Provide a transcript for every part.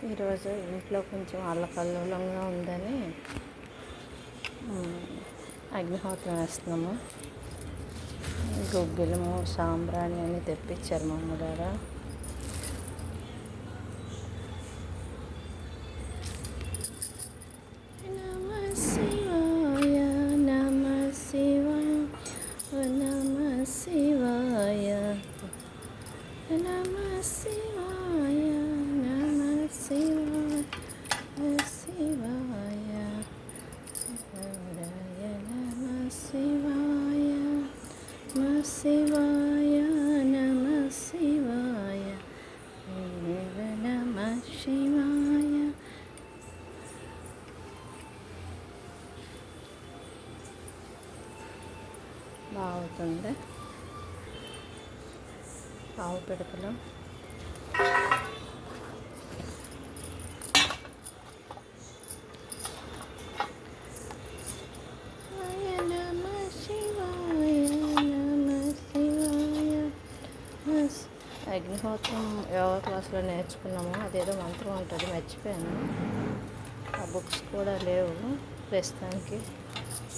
ఈరోజు ఇంట్లో కొంచెం అల్లకల్లోలంగా ఉందని అగ్నిహోత్రం వేస్తున్నాము. గుగ్గిలము సాంబ్రాణి అని తెప్పించారు మా అమ్మగారు. శివాయ నమః శివాయ నమః శివాయ. బాగుంటుంది ఆవు పిడకలు. అగ్నిహోత్రం యోగా క్లాస్లో నేర్చుకున్నాము. అదేదో మంత్రం ఉంటుంది, మర్చిపోయాను. ఆ బుక్స్ కూడా లేవు ప్రస్తుతానికి.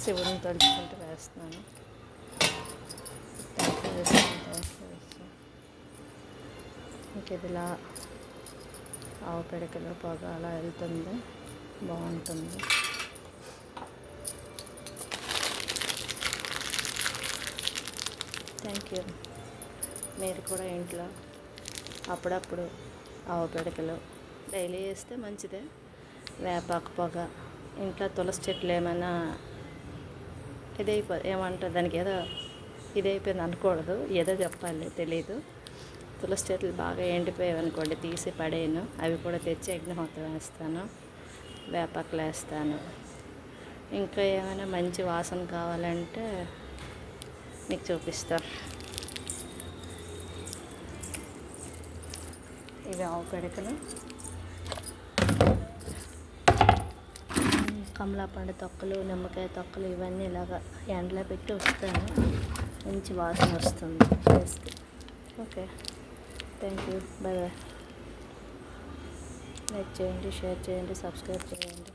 శివుని తలుచుకుంటూ వేస్తున్నాను. ఇంక ఇదిలా ఆవు పిడకలో పొగ అలా వెళ్తుంది, బాగుంటుంది. Thank you. మీరు కూడా ఇంట్లో అప్పుడప్పుడు ఆవు పిడకలు డైలీ వేస్తే మంచిదే. వేపాకు పొగ, ఇంట్లో తులసి చెట్లు ఏమైనా ఏమంటారు దానికి, ఏదో ఇదైపోయింది అనకూడదు, ఏదో చెప్పాలి తెలీదు. తులసి చెట్లు బాగా ఎండిపోయాయి అనుకోండి, తీసి పడేయను. అవి కూడా తెచ్చి అగ్నిహోత్రం వేస్తాను, వేపాకులు వేస్తాను. ఇంకా ఏమైనా మంచి వాసన కావాలంటే మీకు చూపిస్తాను. ఇవి ఆవు పిడకలు. కమలాపండు తొక్కలు, నిమ్మకాయ తొక్కలు ఇవన్నీ ఇలాగా ఎండలో పెట్టి వస్తాను. మంచి వాసన వస్తుంది వేస్తే. Okay, thank you. Bye bye. Like చేయండి, షేర్ చేయండి, సబ్స్క్రైబ్ చేయండి.